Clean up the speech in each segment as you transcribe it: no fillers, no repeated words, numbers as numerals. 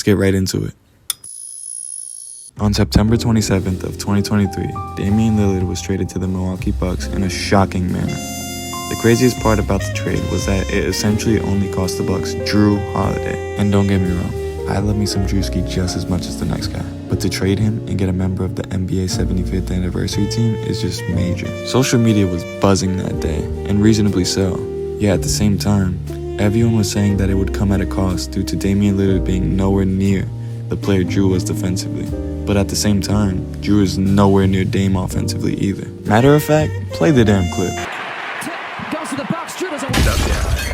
get right into it. On September 27th of 2023, Damian Lillard was traded to the Milwaukee Bucks in a shocking manner. The craziest part about the trade was that it essentially only cost the Bucks Jrue Holiday. And don't get me wrong, I love me some Drewski just as much as the next guy. But to trade him and get a member of the NBA 75th anniversary team is just major. Social media was buzzing that day, and reasonably so. Yet at the same time, everyone was saying that it would come at a cost due to Damian Lillard being nowhere near the player Jrue was defensively. But at the same time, Jrue is nowhere near Dame offensively either. Matter of fact, play the damn clip.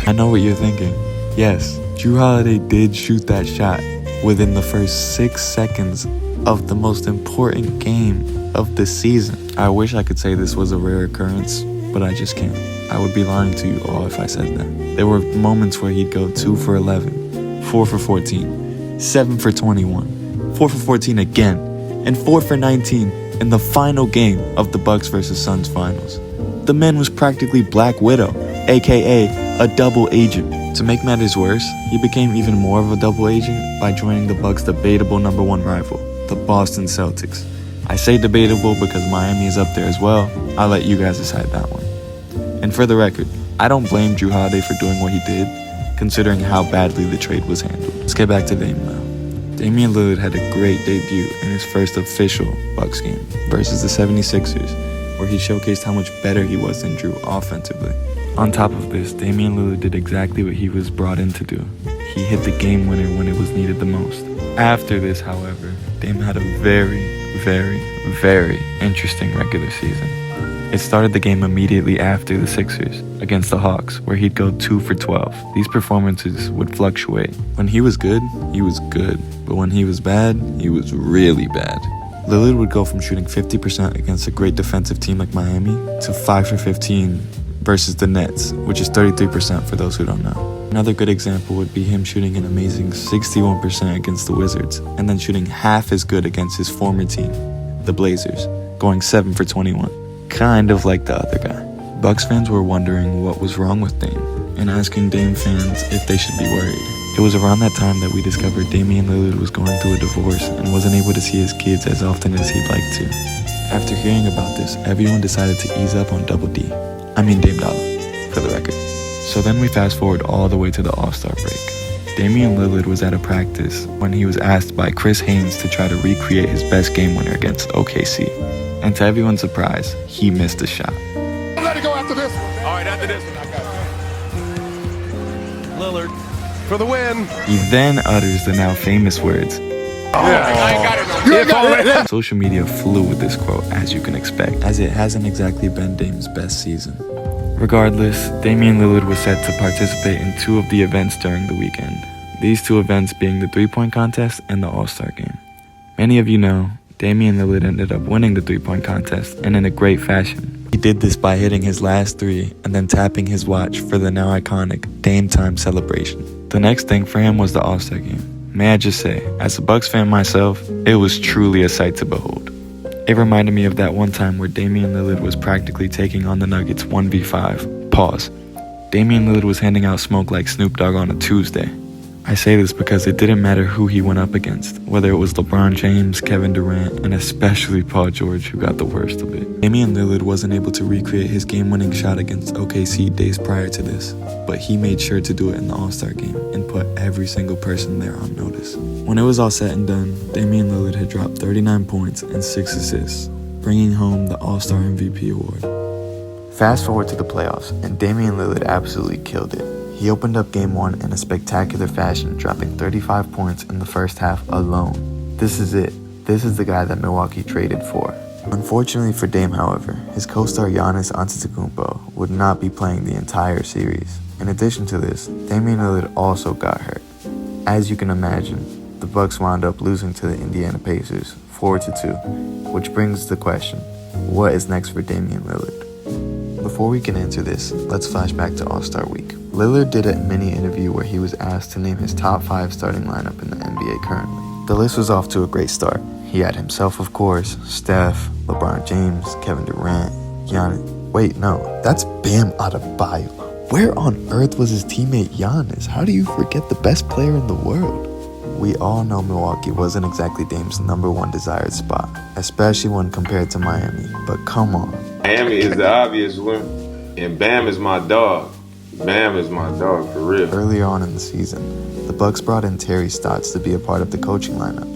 I know what you're thinking. Yes, Jrue Holiday did shoot that shot within the first 6 seconds of the most important game of the season. I wish I could say this was a rare occurrence, but I just can't. I would be lying to you all if I said that. There were moments where he'd go 2 for 11, 4 for 14, 7 for 21, 4 for 14 again, and 4 for 19 in the final game of the Bucks vs. Suns finals. The man was practically Black Widow, aka a double agent. To make matters worse, he became even more of a double agent by joining the Bucks' debatable number one rival, the Boston Celtics. I say debatable because Miami is up there as well. I'll let you guys decide that one. And for the record, I don't blame Jrue Holiday for doing what he did, considering how badly the trade was handled. Let's get back to Dame now. Damian Lillard had a great debut in his first official Bucks game versus the 76ers, where he showcased how much better he was than Jrue offensively. On top of this, Damian Lillard did exactly what he was brought in to do. He hit the game winner when it was needed the most. After this, however, Dame had a very interesting regular season. It started the game immediately after the Sixers against the Hawks, where he'd go 2 for 12. These performances would fluctuate. When he was good, but when he was bad, he was really bad. Lillard would go from shooting 50% against a great defensive team like Miami to 5 for 15 versus the Nets, which is 33% for those who don't know. Another good example would be him shooting an amazing 61% against the Wizards, and then shooting half as good against his former team, the Blazers, going 7 for 21. Kind of like the other guy. Bucks fans were wondering what was wrong with Dame, and asking Dame fans if they should be worried. It was around that time that we discovered Damian Lillard was going through a divorce and wasn't able to see his kids as often as he'd like to. After hearing about this, everyone decided to ease up on Double D. Dame Dollar, for the record. So then we fast forward all the way to the All-Star break. Damian Lillard was at a practice when he was asked by Khris to try to recreate his best game winner against OKC. And to everyone's surprise, he missed a shot. Let it go after this one. All right, after this one, I got it. Lillard for the win. He then utters the now famous words. I ain't got it. You ain't got it. Social media flew with this quote, as you can expect, as it hasn't exactly been Dame's best season. Regardless, Damian Lillard was set to participate in 2 of the events during the weekend. These 2 events being the 3-point contest and the All-Star game. Many of you know, Damian Lillard ended up winning the 3-point contest, and in a great fashion. He did this by hitting his last 3 and then tapping his watch for the now iconic Dame Time celebration. The next thing for him was the All-Star game. May I just say, as a Bucks fan myself, it was truly a sight to behold. It reminded me of that one time where Damian Lillard was practically taking on the Nuggets 1v5. Pause. Damian Lillard was handing out smoke like Snoop Dogg on a Tuesday. I say this because it didn't matter who he went up against, whether it was LeBron James, Kevin Durant, and especially Paul George, who got the worst of it. Damian Lillard wasn't able to recreate his game-winning shot against OKC days prior to this, but he made sure to do it in the All-Star game and put every single person there on notice. When it was all said and done, Damian Lillard had dropped 39 points and 6 assists, bringing home the All-Star MVP award. Fast forward to the playoffs, and Damian Lillard absolutely killed it. He opened up Game 1 in a spectacular fashion, dropping 35 points in the first half alone. This is it. This is the guy that Milwaukee traded for. Unfortunately for Dame, however, his co-star Giannis Antetokounmpo would not be playing the entire series. In addition to this, Damian Lillard also got hurt. As you can imagine, the Bucks wound up losing to the Indiana Pacers 4-2, which brings the question, what is next for Damian Lillard? Before we can answer this, let's flash back to All-Star Week. Lillard did a mini interview where he was asked to name his top 5 starting lineup in the NBA currently. The list was off to a great start. He had himself, of course, Steph, LeBron James, Kevin Durant, Giannis. Wait, no, that's Bam Adebayo. Where on earth was his teammate Giannis? How do you forget the best player in the world? We all know Milwaukee wasn't exactly Dame's #1 desired spot, especially when compared to Miami, but come on. Miami is the obvious one, and Bam is my dog. Bam is my dog, for real. Earlier on in the season, the Bucks brought in Terry Stotts to be a part of the coaching lineup.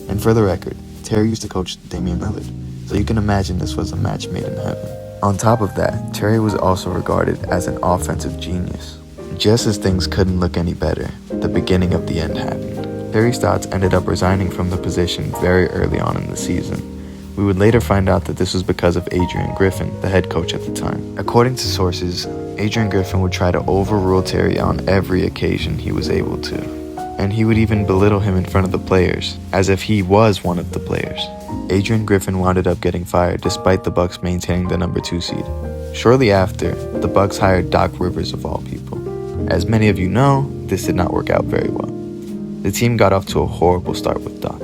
And for the record, Terry used to coach Damian Lillard, so you can imagine this was a match made in heaven. On top of that, Terry was also regarded as an offensive genius. Just as things couldn't look any better, the beginning of the end happened. Terry Stotts ended up resigning from the position very early on in the season. We would later find out that this was because of Adrian Griffin, the head coach at the time. According to sources, Adrian Griffin would try to overrule Terry on every occasion he was able to. And he would even belittle him in front of the players, as if he was one of the players. Adrian Griffin wound up getting fired despite the Bucks maintaining the #2 seed. Shortly after, the Bucks hired Doc Rivers of all people. As many of you know, this did not work out very well. The team got off to a horrible start with Doc.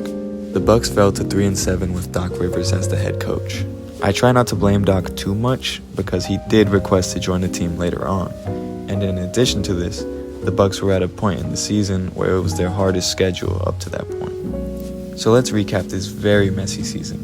The Bucks fell to 3-7 with Doc Rivers as the head coach. I try not to blame Doc too much because he did request to join the team later on. And in addition to this, the Bucks were at a point in the season where it was their hardest schedule up to that point. So let's recap this very messy season.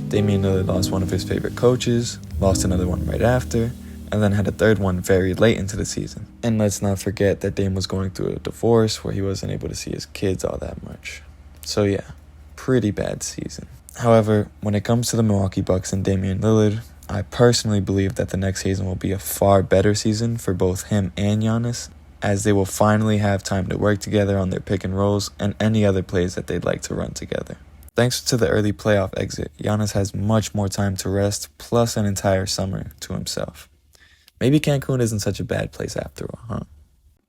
Damian Lillard lost one of his favorite coaches, lost another one right after, and then had a third one very late into the season. And let's not forget that Dame was going through a divorce where he wasn't able to see his kids all that much. So yeah, pretty bad season. However, when it comes to the Milwaukee Bucks and Damian Lillard, I personally believe that the next season will be a far better season for both him and Giannis, as they will finally have time to work together on their pick and rolls and any other plays that they'd like to run together. Thanks to the early playoff exit, Giannis has much more time to rest, plus an entire summer to himself. Maybe Cancun isn't such a bad place after all, huh?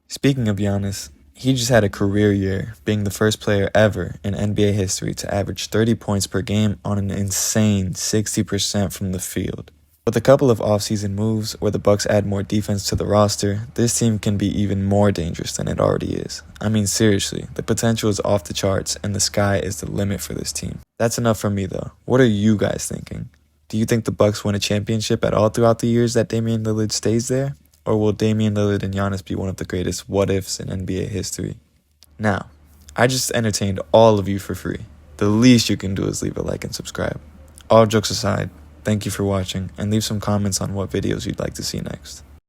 Speaking of Giannis, he just had a career year, being the first player ever in NBA history to average 30 points per game on an insane 60% from the field. With a couple of offseason moves where the Bucks add more defense to the roster, this team can be even more dangerous than it already is. I mean, seriously, the potential is off the charts and the sky is the limit for this team. That's enough from me though. What are you guys thinking? Do you think the Bucks win a championship at all throughout the years that Damian Lillard stays there? Or will Damian Lillard and Giannis be one of the greatest what-ifs in NBA history? Now, I just entertained all of you for free. The least you can do is leave a like and subscribe. All jokes aside, thank you for watching, and leave some comments on what videos you'd like to see next.